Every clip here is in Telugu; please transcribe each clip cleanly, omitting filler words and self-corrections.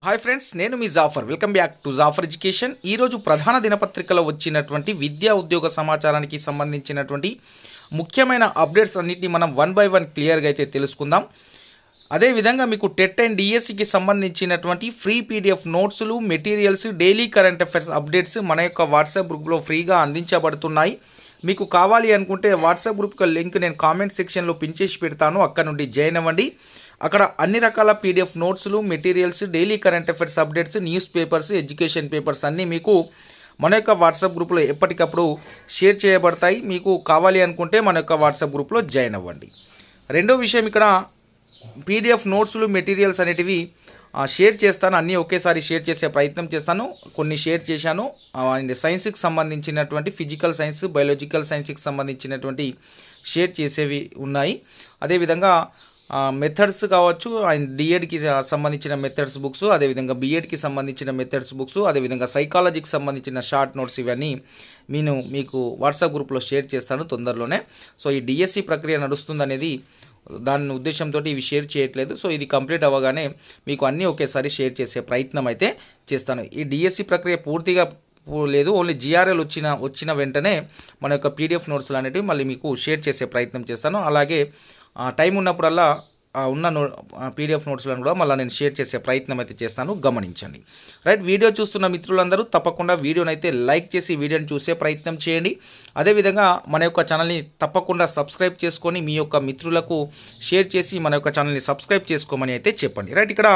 హాయ్ ఫ్రెండ్స్, నేను మీ Jafar. Welcome back to Jafar education. ఈరోజు ప్రధాన దినపత్రికలో వచ్చినటువంటి విద్యా ఉద్యోగ సమాచారానికి సంబంధించినటువంటి ముఖ్యమైన అప్డేట్స్ అన్నింటినీ మనం వన్ బై వన్ క్లియర్గా అయితే తెలుసుకుందాం. అదేవిధంగా మీకు టెట్ అండ్ డిఎస్సికి సంబంధించినటువంటి ఫ్రీ పీడిఎఫ్ నోట్స్లు, materials, daily current affairs updates మన యొక్క వాట్సాప్ గ్రూప్లో ఫ్రీగా అందించబడుతున్నాయి. మీకు కావాలి అనుకుంటే వాట్సాప్ గ్రూప్ లింక్ నేను కామెంట్ సెక్షన్లో పిన్ చేసి పెడతాను, అక్కడ నుండి జాయిన్ అవ్వండి. అక్కడ అన్ని రకాల పీడిఎఫ్ నోట్స్లు, materials, daily current affairs updates, news papers, education papers అన్నీ మీకు మన యొక్క వాట్సాప్ గ్రూప్లో ఎప్పటికప్పుడు షేర్ చేయబడతాయి. మీకు కావాలి అనుకుంటే మన యొక్క వాట్సాప్ గ్రూప్లో జాయిన్ అవ్వండి. రెండో విషయం, ఇక్కడ పీడిఎఫ్ నోట్స్లు, మెటీరియల్స్ అనేటివి షేర్ చేస్తాను. అన్నీ ఒకేసారి షేర్ చేసే ప్రయత్నం చేస్తాను. కొన్ని షేర్ చేశాను. సైన్స్కి సంబంధించినటువంటి ఫిజికల్ సైన్స్, బయాలజికల్ సైన్స్కి సంబంధించినటువంటి షేర్ చేసేవి ఉన్నాయి. అదేవిధంగా మెథడ్స్ కావచ్చు, అండ్ డిఎడ్కి సంబంధించిన మెథడ్స్ బుక్స్, అదేవిధంగా బిఎడ్కి సంబంధించిన మెథడ్స్ బుక్స్, అదేవిధంగా సైకాలజీకి సంబంధించిన షార్ట్ నోట్స్, ఇవన్నీ నేను మీకు వాట్సాప్ గ్రూప్లో షేర్ చేస్తాను తొందరలోనే. సో ఈ డిఎస్సి ప్రక్రియ నడుస్తుందనేది దాని ఉద్దేశంతో ఇవి షేర్ చేయట్లేదు. సో ఇది కంప్లీట్ అవ్వగానే మీకు అన్నీ ఒకేసారి షేర్ చేసే ప్రయత్నం అయితే చేస్తాను. ఈ డిఎస్సి ప్రక్రియ పూర్తిగా లేదు, ఓన్లీ జిఆర్ఎల్ వచ్చిన వెంటనే మన యొక్క పీడిఎఫ్ నోట్స్లు అనేవి మళ్ళీ మీకు షేర్ చేసే ప్రయత్నం చేస్తాను. అలాగే టైం ఉన్నప్పుడల్లా ఉన్న పీడిఎఫ్ నోట్స్లను కూడా మళ్ళీ నేను షేర్ చేసే ప్రయత్నం అయితే చేస్తాను, గమనించండి. రైట్, వీడియో చూస్తున్న మిత్రులందరూ తప్పకుండా వీడియోని అయితే లైక్ చేసి వీడియోని చూసే ప్రయత్నం చేయండి. అదేవిధంగా మన యొక్క ఛానల్ని తప్పకుండా సబ్స్క్రైబ్ చేసుకొని మీ యొక్క మిత్రులకు షేర్ చేసి మన యొక్క ఛానల్ని సబ్స్క్రైబ్ చేసుకోమని అయితే చెప్పండి. రైట్, ఇక్కడ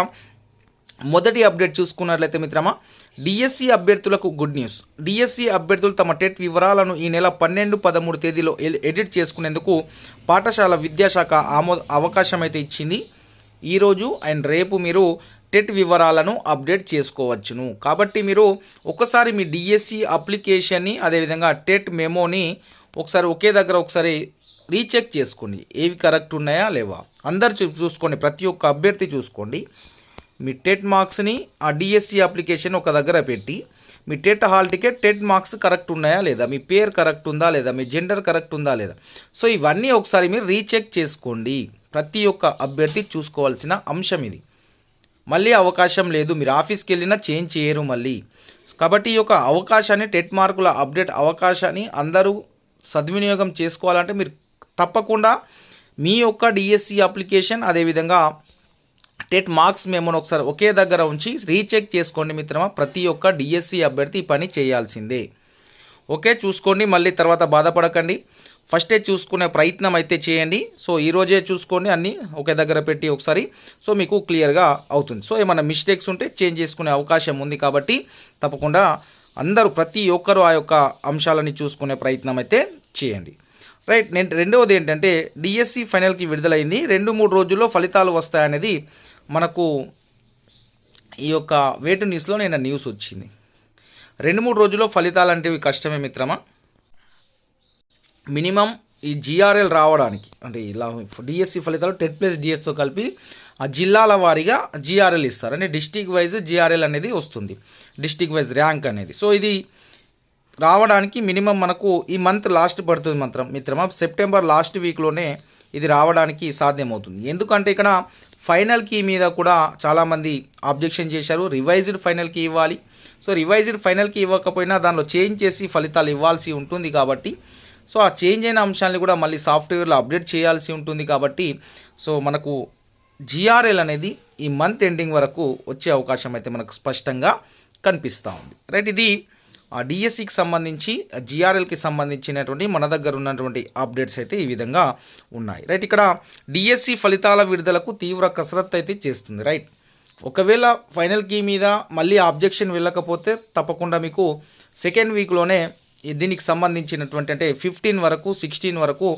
మొదటి అప్డేట్ చూసుకున్నట్లయితే మిత్రమా, డిఎస్సి అభ్యర్థులకు గుడ్ న్యూస్. డిఎస్సి అభ్యర్థులు తమ టెట్ వివరాలను ఈ నెల 12-13 తేదీలో ఎడిట్ చేసుకునేందుకు పాఠశాల విద్యాశాఖ అవకాశం అయితే ఇచ్చింది. ఈరోజు అండ్ రేపు మీరు టెట్ వివరాలను అప్డేట్ చేసుకోవచ్చును. కాబట్టి మీరు ఒకసారి మీ డిఎస్సి అప్లికేషన్ని, అదేవిధంగా టెట్ మెమోని ఒకసారి ఒకే దగ్గర ఒకసారి రీచెక్ చేసుకోండి. ఏవి కరెక్ట్ ఉన్నాయా లేవా అందరు చూసుకోండి. ప్రతి ఒక్క అభ్యర్థి చూసుకోండి. మీ టెట్ మార్క్స్ని ఆ డిఎస్సి అప్లికేషన్ ఒక దగ్గర పెట్టి మీ TET hall ticket, TET marks correct ఉన్నాయా లేదా, మీ పేరు కరెక్ట్ ఉందా లేదా, మీ జెండర్ కరెక్ట్ ఉందా లేదా, సో ఇవన్నీ ఒకసారి మీరు రీచెక్ చేసుకోండి. ప్రతి ఒక్క అభ్యర్థి చూసుకోవాల్సిన అంశం ఇది. మళ్ళీ అవకాశం లేదు, మీరు ఆఫీస్కి వెళ్ళినా చేంజ్ చేయరు మళ్ళీ. కాబట్టి ఈ యొక్క అవకాశాన్ని, టెట్ మార్కుల అప్డేట్ అవకాశాన్ని అందరూ సద్వినియోగం చేసుకోవాలంటే మీరు తప్పకుండా మీ యొక్క డిఎస్సి అప్లికేషన్, అదేవిధంగా టెట్ మార్క్స్ మేమోని ఒకసారి ఒకే దగ్గర ఉంచి రీచెక్ చేసుకోండి మిత్రమా. ప్రతి ఒక్క డిఎస్సి అభ్యర్థి ఈ పని చేయాల్సిందే. ఓకే, చూసుకోండి, మళ్ళీ తర్వాత బాధపడకండి. ఫస్టే చూసుకునే ప్రయత్నం అయితే చేయండి. సో ఈరోజే చూసుకోండి, అన్నీ ఒకే దగ్గర పెట్టి ఒకసారి, సో మీకు క్లియర్గా అవుతుంది. సో ఏమైనా మిస్టేక్స్ ఉంటే చేంజ్ చేసుకునే అవకాశం ఉంది. కాబట్టి తప్పకుండా అందరూ ప్రతి ఒక్కరూ ఆ యొక్క అంశాలని చూసుకునే ప్రయత్నం అయితే చేయండి. రైట్, నేను రెండవది ఏంటంటే డిఎస్సి ఫైనల్కి విడుదలైంది. 2-3 రోజుల్లో ఫలితాలు వస్తాయనేది మనకు ఈ యొక్క వేటు న్యూస్లో నేను న్యూస్ వచ్చింది. 2-3 రోజుల్లో ఫలితాలు అంటే కష్టమే మిత్రమా. మినిమం ఈ జిఆర్ఎల్ రావడానికి, అంటే ఇలా డిఎస్సి ఫలితాలు టెట్ ప్లస్ డిఎస్తో కలిపి ఆ జిల్లాల వారీగా జిఆర్ఎల్ ఇస్తారు. అంటే డిస్టిక్ వైజ్ జిఆర్ఎల్ అనేది వస్తుంది, డిస్టిక్ వైజ్ ర్యాంక్ అనేది. సో ఇది రావడానికి మినిమం మనకు ఈ మంత్ లాస్ట్ పడుతుంది మిత్రమా. సెప్టెంబర్ లాస్ట్ వీక్లోనే ఇది రావడానికి సాధ్యమవుతుంది. ఎందుకంటే ఇక్కడ ఫైనల్ కీ మీద కూడా చాలామంది ఆబ్జెక్షన్ చేశారు. రివైజ్డ్ ఫైనల్ కీ ఇవ్వాలి. సో రివైజ్డ్ ఫైనల్ కీ ఇవ్వకపోయినా దానిలో చేంజ్ చేసి ఫలితాలు ఇవ్వాల్సి ఉంటుంది. కాబట్టి సో ఆ చేంజ్ అయిన అంశాన్ని కూడా మళ్ళీ సాఫ్ట్వేర్లో అప్డేట్ చేయాల్సి ఉంటుంది. కాబట్టి సో మనకు జిఆర్ఎల్ అనేది ఈ మంత్ ఎండింగ్ వరకు వచ్చే అవకాశం అయితే మనకు స్పష్టంగా కనిపిస్తూ ఉంది. రైట్, ఇది డిఎస్సికి సంబంధించి, జిఆర్ఎల్కి సంబంధించినటువంటి మన దగ్గర ఉన్నటువంటి అప్డేట్స్ అయితే ఈ విధంగా ఉన్నాయి. రైట్, ఇక్కడ డిఎస్సి ఫలితాల విడుదలకు తీవ్ర కసరత్తు అయితే చేస్తుంది. రైట్, ఒకవేళ ఫైనల్ కీ మీద మళ్ళీ ఆబ్జెక్షన్ వెళ్ళకపోతే తప్పకుండా మీకు సెకండ్ వీక్లోనే దీనికి సంబంధించినటువంటి, అంటే 15 వరకు 16 వరకు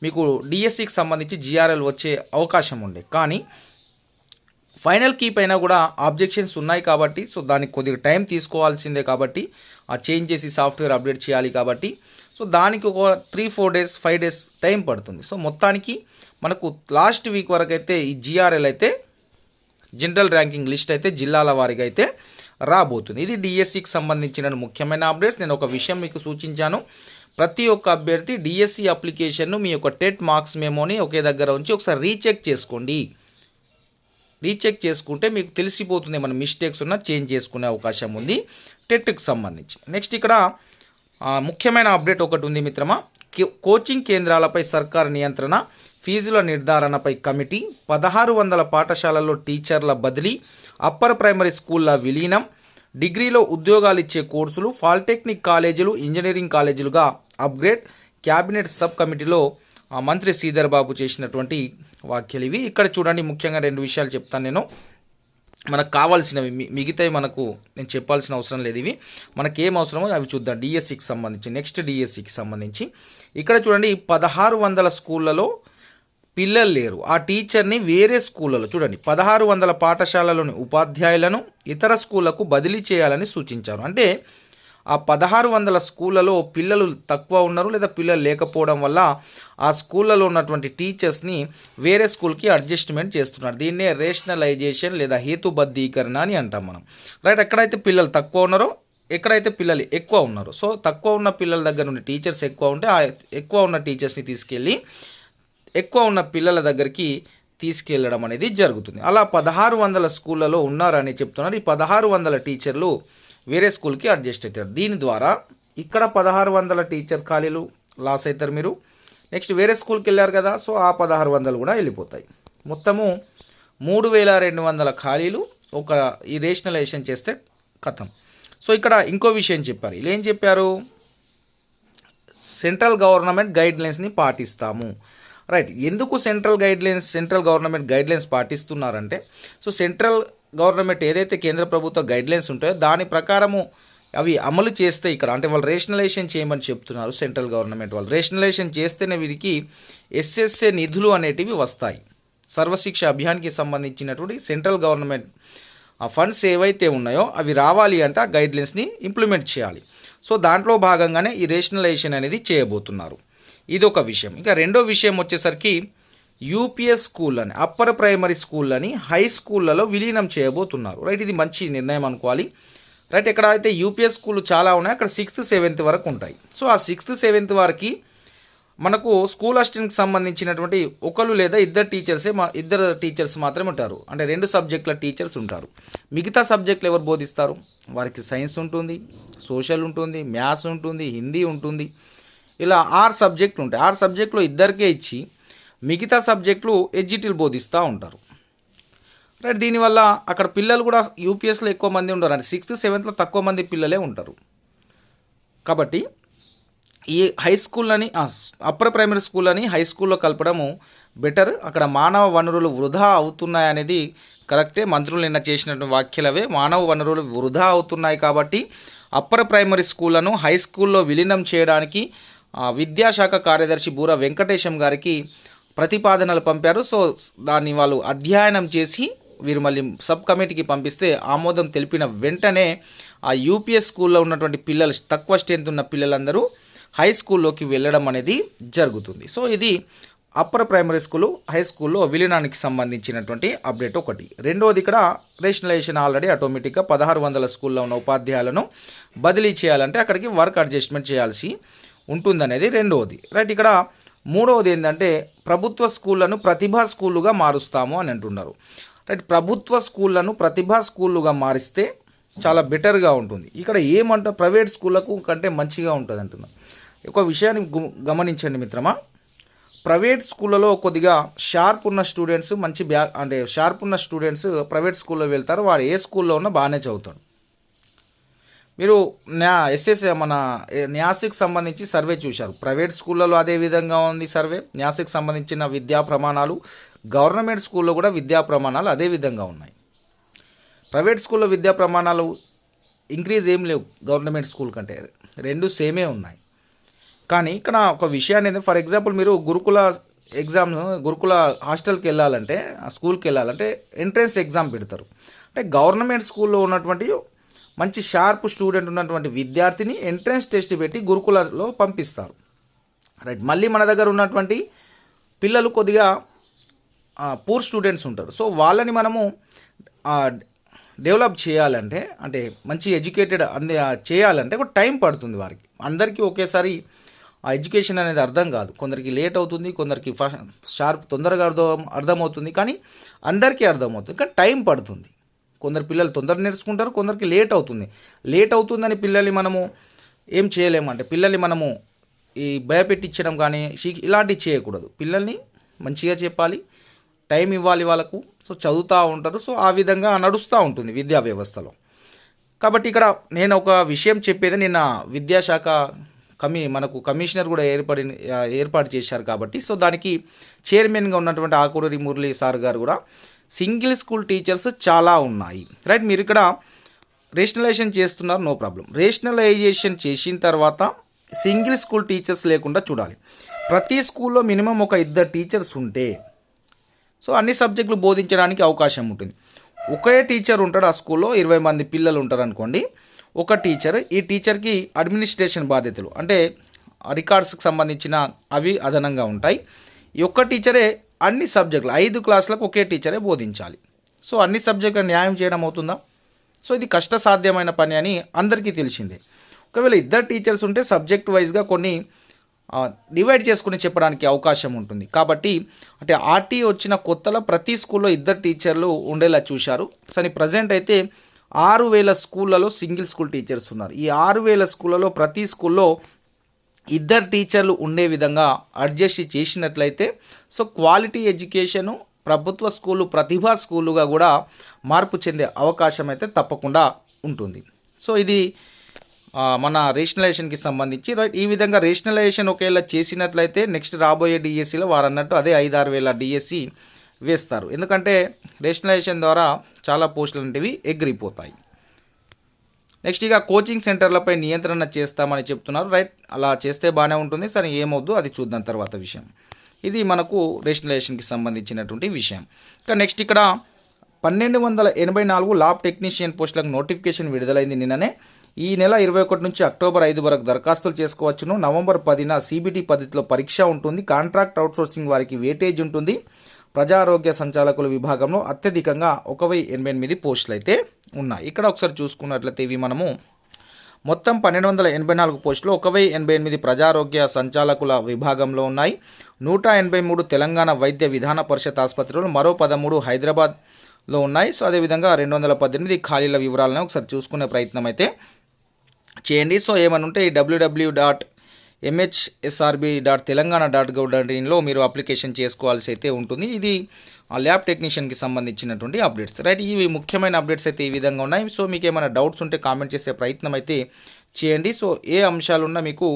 మీకు డిఎస్సికి సంబంధించి జిఆర్ఎల్ వచ్చే అవకాశం ఉండే. కానీ ఫైనల్ కీ పైన కూడా ఆబ్జెక్షన్స్ ఉన్నాయి కాబట్టి సో దానికి కొద్దిగా టైం తీసుకోవాల్సిందే. కాబట్టి ఆ చేంజ్ చేసి సాఫ్ట్వేర్ అప్డేట్ చేయాలి. కాబట్టి సో దానికి ఒక 3-4 డేస్ 5 డేస్ టైం పడుతుంది. సో మొత్తానికి మనకు లాస్ట్ వీక్ వరకు అయితే ఈ జిఆర్ఎల్ అయితే, జనరల్ ర్యాంకింగ్ లిస్ట్ అయితే జిల్లాల వారీగా అయితే రాబోతుంది. ఇది డిఎస్సికి సంబంధించిన ముఖ్యమైన అప్డేట్స్. నేను ఒక విషయం మీకు సూచించాను, ప్రతి ఒక్క అభ్యర్థి డిఎస్సి అప్లికేషన్ను మీ యొక్క టెట్ మార్క్స్ మెమోని ఒకే దగ్గర ఉంచి ఒకసారి రీచెక్ చేసుకోండి. రీచెక్ చేసుకుంటే మీకు తెలిసిపోతుంది, మన మిస్టేక్స్ ఉన్నా చేంజ్ చేసుకునే అవకాశం ఉంది టెట్కి సంబంధించి. నెక్స్ట్ ఇక్కడ ముఖ్యమైన అప్డేట్ ఒకటి ఉంది మిత్రమా. కోచింగ్ కేంద్రాలపై సర్కారు నియంత్రణ, ఫీజుల నిర్ధారణపై కమిటీ, 1600 పాఠశాలల్లో టీచర్ల బదిలీ, అప్పర్ ప్రైమరీ స్కూళ్ళ విలీనం, డిగ్రీలో ఉద్యోగాలు ఇచ్చే కోర్సులు, పాలిటెక్నిక్ కాలేజీలు ఇంజనీరింగ్ కాలేజీలుగా అప్గ్రేడ్, క్యాబినెట్ సబ్ కమిటీలో మంత్రి శ్రీధర్ బాబు చేసినటువంటి వ్యాఖ్యలు ఇవి. ఇక్కడ చూడండి, ముఖ్యంగా 2 విషయాలు చెప్తాను నేను. మనకు కావాల్సినవి మిగతాయి మనకు నేను చెప్పాల్సిన అవసరం లేదు. ఇవి మనకి ఏం అవసరమో అవి చూద్దాం. డిఎస్సికి సంబంధించి, నెక్స్ట్ డిఎస్సికి సంబంధించి ఇక్కడ చూడండి, 1600 స్కూళ్ళలో పిల్లలు లేరు. ఆ టీచర్ని వేరే స్కూళ్ళలో చూడండి 1600 పాఠశాలలోని ఉపాధ్యాయులను ఇతర స్కూళ్లకు బదిలీ చేయాలని సూచించారు. అంటే ఆ 1600 స్కూళ్ళలో పిల్లలు తక్కువ ఉన్నారు లేదా పిల్లలు లేకపోవడం వల్ల ఆ స్కూళ్ళలో ఉన్నటువంటి టీచర్స్ని వేరే స్కూల్కి అడ్జస్ట్మెంట్ చేస్తున్నారు. దీన్నే రేషనలైజేషన్ లేదా హేతుబద్ధీకరణ అని అంటాం మనం. రైట్, ఎక్కడైతే పిల్లలు తక్కువ ఉన్నారో ఎక్కడైతే పిల్లలు ఎక్కువ ఉన్నారో, సో తక్కువ ఉన్న పిల్లల దగ్గర నుండి టీచర్స్ ఎక్కువ ఉంటే ఆ ఎక్కువ ఉన్న టీచర్స్ని తీసుకెళ్ళి ఎక్కువ ఉన్న పిల్లల దగ్గరికి తీసుకెళ్ళడం అనేది జరుగుతుంది. అలా 1600 స్కూళ్ళలో ఉన్నారని చెప్తున్నారు. ఈ 1600 టీచర్లు వేరే స్కూల్కి అడ్జస్ట్ అవుతారు. దీని ద్వారా ఇక్కడ 1600 టీచర్ ఖాళీలు లాస్ అవుతారు మీరు. నెక్స్ట్ వేరే స్కూల్కి వెళ్ళారు కదా, సో ఆ 1600 కూడా వెళ్ళిపోతాయి. మొత్తము 3200 ఖాళీలు ఈ రేషనలైజేషన్ చేస్తే కథం. సో ఇక్కడ ఇంకో విషయం చెప్పారు. ఇలా ఏం చెప్పారు, సెంట్రల్ గవర్నమెంట్ గైడ్లైన్స్ని పాటిస్తాము. రైట్, ఎందుకు సెంట్రల్ గవర్నమెంట్ గైడ్లైన్స్ పాటిస్తున్నారంటే, సో సెంట్రల్ గవర్నమెంట్ ఏదైతే కేంద్ర ప్రభుత్వ గైడ్లైన్స్ ఉంటాయో దాని ప్రకారము అవి అమలు చేస్తే ఇక్కడ అంటే వాళ్ళు రేషనలైజేషన్ చేయమని చెప్తున్నారు. సెంట్రల్ గవర్నమెంట్ వాళ్ళు రేషనలైజేషన్ చేస్తేనే వీరికి ఎస్ఎస్ఏ నిధులు అనేటివి వస్తాయి. సర్వశిక్ష అభియాన్కి సంబంధించినటువంటి సెంట్రల్ గవర్నమెంట్ ఆ ఫండ్స్ ఏవైతే ఉన్నాయో అవి రావాలి అంటే ఆ గైడ్లైన్స్ని ఇంప్లిమెంట్ చేయాలి. సో దాంట్లో భాగంగానే ఈ రేషనలైజేషన్ అనేది చేయబోతున్నారు. ఇదొక విషయం. ఇంకా రెండో విషయం వచ్చేసరికి యూపీఎస్ స్కూళ్ళని, అప్పర్ ప్రైమరీ స్కూళ్ళని హై స్కూళ్ళలో విలీనం చేయబోతున్నారు. రైట్, ఇది మంచి నిర్ణయం అనుకోవాలి. రైట్, ఎక్కడ అయితే యూపీఎస్ స్కూళ్ళు చాలా ఉన్నాయి అక్కడ 6th 7th వరకు ఉంటాయి. సో ఆ 6th 7th వరకు మనకు స్కూల్ అసిస్టెంట్కి సంబంధించినటువంటి ఒకరు లేదా ఇద్దరు టీచర్స్ మాత్రమే ఉంటారు. అంటే 2 సబ్జెక్టుల టీచర్స్ ఉంటారు. మిగతా సబ్జెక్టులు ఎవరు బోధిస్తారు? వారికి సైన్స్ ఉంటుంది, సోషల్ ఉంటుంది, మ్యాథ్స్ ఉంటుంది, హిందీ ఉంటుంది. ఇలా 6 సబ్జెక్టులు ఉంటాయి. 6 సబ్జెక్టులు ఇద్దరికే ఇచ్చి మిగతా సబ్జెక్టులు ఎడ్జిటీలు బోధిస్తూ ఉంటారు. రైట్, దీనివల్ల అక్కడ పిల్లలు కూడా యూపీఎస్లో ఎక్కువ మంది ఉండరు. అంటే 6th 7th తక్కువ మంది పిల్లలే ఉంటారు. కాబట్టి ఈ హై స్కూళ్ళని అప్పర్ ప్రైమరీ స్కూళ్ళని హై స్కూల్లో కలపడము బెటర్. అక్కడ మానవ వనరులు వృధా అవుతున్నాయనేది కరెక్టే. మంత్రులు నిన్న చేసినటువంటి వ్యాఖ్యలవే, మానవ వనరులు వృధా అవుతున్నాయి కాబట్టి అప్పర్ ప్రైమరీ స్కూళ్ళను హై స్కూల్లో విలీనం చేయడానికి విద్యాశాఖ కార్యదర్శి బూర వెంకటేశం గారికి ప్రతిపాదనలు పంపారు. సో దాన్ని వాళ్ళు అధ్యయనం చేసి వీరు మళ్ళీ సబ్ కమిటీకి పంపిస్తే ఆమోదం తెలిపిన వెంటనే ఆ యూపీఎస్ స్కూల్లో ఉన్నటువంటి పిల్లలు, తక్కువ స్ట్రెంత్ ఉన్న పిల్లలందరూ హై స్కూల్లోకి వెళ్ళడం అనేది జరుగుతుంది. సో ఇది అప్పర్ ప్రైమరీ స్కూలు హై స్కూల్లో విలీనానికి సంబంధించినటువంటి అప్డేట్ ఒకటి. రెండోది ఇక్కడ రేషనలైజేషన్ ఆల్రెడీ ఆటోమేటిక్గా 1600 స్కూల్లో ఉన్న ఉపాధ్యాయులను బదిలీ చేయాలంటే అక్కడికి వర్క్ అడ్జస్ట్మెంట్ చేయాల్సి ఉంటుందనేది రెండవది. రైట్, ఇక్కడ మూడవది ఏంటంటే ప్రభుత్వ స్కూళ్లను ప్రతిభా స్కూళ్ళుగా మారుస్తాము అని అంటున్నారు. రైట్, ప్రభుత్వ స్కూళ్లను ప్రతిభా స్కూళ్ళుగా మారిస్తే చాలా బెటర్గా ఉంటుంది. ఇక్కడ ఏమంటారు, ప్రైవేట్ స్కూళ్ళకు కంటే మంచిగా ఉంటుంది అంటున్నారు. ఒక విషయాన్ని గమనించండి మిత్రమా, ప్రైవేట్ స్కూళ్ళలో కొద్దిగా షార్ప్ ఉన్న స్టూడెంట్స్ షార్ప్ ఉన్న స్టూడెంట్స్ ప్రైవేట్ స్కూల్లో వెళ్తారు. వాడు ఏ స్కూల్లో ఉన్నా బాగానే చదువుతాడు. మీరు మన న్యాసికి సంబంధించి సర్వే చూశారు. ప్రైవేట్ స్కూళ్ళలో అదే విధంగా ఉంది సర్వే. న్యాసికి సంబంధించిన విద్యా ప్రమాణాలు, గవర్నమెంట్ స్కూల్లో కూడా విద్యా ప్రమాణాలు అదే విధంగా ఉన్నాయి. ప్రైవేట్ స్కూల్లో విద్యా ప్రమాణాలు ఇంక్రీజ్ ఏం లేవు గవర్నమెంట్ స్కూల్ కంటే, 2 సేమే ఉన్నాయి. కానీ ఇక్కడ ఒక విషయాన్ని, ఫర్ ఎగ్జాంపుల్ మీరు గురుకుల హాస్టల్కి వెళ్ళాలంటే, స్కూల్కి వెళ్ళాలంటే ఎంట్రన్స్ ఎగ్జామ్ పెడతారు. అంటే గవర్నమెంట్ స్కూల్లో ఉన్నటువంటి మంచి షార్ప్ స్టూడెంట్ ఉన్నటువంటి విద్యార్థిని ఎంట్రన్స్ టెస్ట్ పెట్టి గురుకులలో పంపిస్తారు. రైట్, మళ్ళీ మన దగ్గర ఉన్నటువంటి పిల్లలు కొద్దిగా పూర్ స్టూడెంట్స్ ఉంటారు. సో వాళ్ళని మనము డెవలప్ చేయాలంటే, అంటే మంచి ఎడ్యుకేటెడ్ చేయాలంటే ఒక టైం పడుతుంది. వారికి అందరికీ ఒకేసారి ఆ ఎడ్యుకేషన్ అనేది అర్థం కాదు. కొందరికి లేట్ అవుతుంది, కొందరికి షార్ప్ తొందరగా అర్థమవుతుంది, కానీ అందరికీ అర్థమవుతుంది, కానీ టైం పడుతుంది. కొందరు పిల్లలు తొందరగా నేర్చుకుంటారు, కొందరికి లేట్ అవుతుంది. లేట్ అవుతుందని పిల్లల్ని మనము ఏం చేయలేమంటే పిల్లల్ని మనము ఈ భయపెట్టించడం కానీ ఇలాంటివి చేయకూడదు. పిల్లల్ని మంచిగా చెప్పాలి, టైం ఇవ్వాలి వాళ్ళకు. సో చదువుతూ ఉంటారు. సో ఆ విధంగా నడుస్తూ ఉంటుంది విద్యా వ్యవస్థలో. కాబట్టి ఇక్కడ నేను ఒక విషయం చెప్పేది, నిన్న విద్యాశాఖ మనకు కమిషనర్ కూడా ఏర్పాటు చేశారు కాబట్టి, సో దానికి చైర్మన్గా ఉన్నటువంటి ఆకూరి మురళీ సార్ గారు కూడా సింగిల్ స్కూల్ టీచర్స్ చాలా ఉన్నాయి, రైట్. మీరు ఇక్కడ రేషనలైజేషన్ చేస్తున్నారు, నో ప్రాబ్లం. రేషనలైజేషన్ చేసిన తర్వాత సింగిల్ స్కూల్ టీచర్స్ లేకుండా చూడాలి. ప్రతి స్కూల్లో మినిమం ఒక 2 టీచర్స్ ఉంటే సో అన్ని సబ్జెక్టులు బోధించడానికి అవకాశం ఉంటుంది. ఒకే టీచర్ ఉంటాడు ఆ స్కూల్లో, 20 మంది పిల్లలు ఉంటారు అనుకోండి. ఒక టీచర్, ఈ టీచర్కి అడ్మినిస్ట్రేషన్ బాధ్యతలు అంటే రికార్డ్స్కి సంబంధించిన అవి అదనంగా ఉంటాయి. ఈ ఒక్క టీచరే అన్ని సబ్జెక్టులు 5 క్లాసులకు ఒకే టీచరే బోధించాలి. సో అన్ని సబ్జెక్టులు న్యాయం చేయడం అవుతుందా? సో ఇది కష్టసాధ్యమైన పని అని అందరికీ తెలిసిందే. ఒకవేళ 2 టీచర్స్ ఉంటే సబ్జెక్ట్ వైజ్గా కొన్ని డివైడ్ చేసుకుని చెప్పడానికి అవకాశం ఉంటుంది. కాబట్టి అంటే ఆర్టీ వచ్చిన కొత్తలో ప్రతి స్కూల్లో 2 టీచర్లు ఉండేలా చూశారు. కానీ ప్రజెంట్ అయితే 6,000 స్కూళ్ళలో సింగిల్ స్కూల్ టీచర్స్ ఉన్నారు. ఈ 6,000 స్కూళ్ళలో ప్రతి స్కూల్లో 2 టీచర్లు ఉండే విధంగా అడ్జస్ట్ చేసినట్లయితే సో క్వాలిటీ ఎడ్యుకేషను ప్రభుత్వ స్కూలు ప్రతిభా స్కూలుగా కూడా మార్పు చెందే అవకాశం అయితే తప్పకుండా ఉంటుంది. సో ఇది మన రేషనలైజేషన్కి సంబంధించి, రైట్. ఈ విధంగా రేషనలైజేషన్ ఒకవేళ చేసినట్లయితే నెక్స్ట్ రాబోయే డిఎస్సిలో వారు అన్నట్టు అదే 5-6 వేల డిఎస్సి వేస్తారు. ఎందుకంటే రేషనలైజేషన్ ద్వారా చాలా పోస్టులు అనేవి ఎగిరిపోతాయి. నెక్స్ట్ ఇక కోచింగ్ సెంటర్లపై నియంత్రణ చేస్తామని చెప్తున్నారు, రైట్. అలా చేస్తే బాగానే ఉంటుంది, సరే ఏమవుద్దు అది చూద్దాం తర్వాత విషయం. ఇది మనకు రేషనలైజేషన్కి సంబంధించినటువంటి విషయం. ఇంకా నెక్స్ట్ ఇక్కడ 1284 ల్యాబ్ టెక్నీషియన్ పోస్టులకు నోటిఫికేషన్ విడుదలైంది నిన్ననే. ఈ నెల 21 నుంచి అక్టోబర్ 5 వరకు దరఖాస్తులు చేసుకోవచ్చును. నవంబర్ 10న సిబిటి పద్ధతిలో పరీక్ష ఉంటుంది. కాంట్రాక్ట్ అవుట్సోర్సింగ్ వారికి వెయిటేజ్ ఉంటుంది. ప్రజారోగ్య సంచాలకుల విభాగంలో అత్యధికంగా 1088 పోస్టులు అయితే ఉన్నాయి. ఇక్కడ ఒకసారి చూసుకున్నట్లయితే ఇవి మనము మొత్తం 1284 పోస్టులు 1088 ప్రజారోగ్య సంచాలకుల విభాగంలో ఉన్నాయి. 183 తెలంగాణ వైద్య విధాన పరిషత్ ఆసుపత్రులు, మరో 13 హైదరాబాద్లో ఉన్నాయి. సో అదేవిధంగా 218 ఖాళీల వివరాలను ఒకసారి చూసుకునే ప్రయత్నం అయితే చేయండి. సో ఏమని ఉంటే ఈ www.mhsrb.telangana.gov.in మీరు అప్లికేషన్ చేసుకోవాల్సి అయితే ఉంటుంది. ఇది ల్యాబ్ టెక్నీషియన్కి సంబంధించినటువంటి అప్డేట్స్, రైట్. ఇవి ముఖ్యమైన అప్డేట్స్ అయితే ఈ విధంగా ఉన్నాయి. సో మీకు ఏమైనా డౌట్స్ ఉంటే కామెంట్ చేసే ప్రయత్నం అయితే చేయండి. సో ఏ అంశాలున్నా మీకు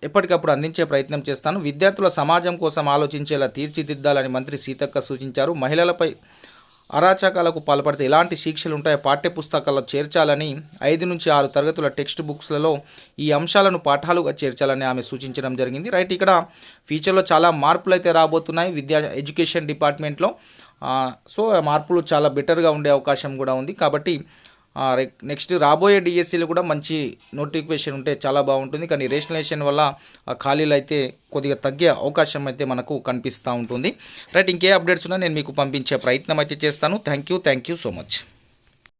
ఎప్పటికప్పుడు అందించే ప్రయత్నం చేస్తాను. విద్యార్థుల సమాజం కోసం ఆలోచించేలా తీర్చిదిద్దాలని మంత్రి సీతక్క సూచించారు. మహిళలపై అరాచకాలకు పాల్పడితే ఎలాంటి శిక్షలు ఉంటాయో పాఠ్య పుస్తకాల్లో చేర్చాలని, 5 నుంచి 6 తరగతుల టెక్స్ట్ బుక్స్లలో ఈ అంశాలను పాఠాలుగా చేర్చాలని ఆమె సూచించడం జరిగింది, రైట్. ఇక్కడ ఫ్యూచర్లో చాలా మార్పులు అయితే రాబోతున్నాయి ఎడ్యుకేషన్ డిపార్ట్మెంట్లో. సో మార్పులు చాలా బెటర్గా ఉండే అవకాశం కూడా ఉంది. కాబట్టి నెక్స్ట్ రాబోయే డిఎస్సీలు కూడా మంచి నోటిఫికేషన్ ఉంటే చాలా బాగుంటుంది. కానీ రేషనలైజేషన్ వల్ల ఖాళీలు అయితే కొద్దిగా తగ్గే అవకాశం అయితే మనకు కనిపిస్తూ ఉంటుంది, రైట్. ఇంకే అప్డేట్స్ ఉన్నా నేను మీకు పంపించే ప్రయత్నం అయితే చేస్తాను. Thank you so much.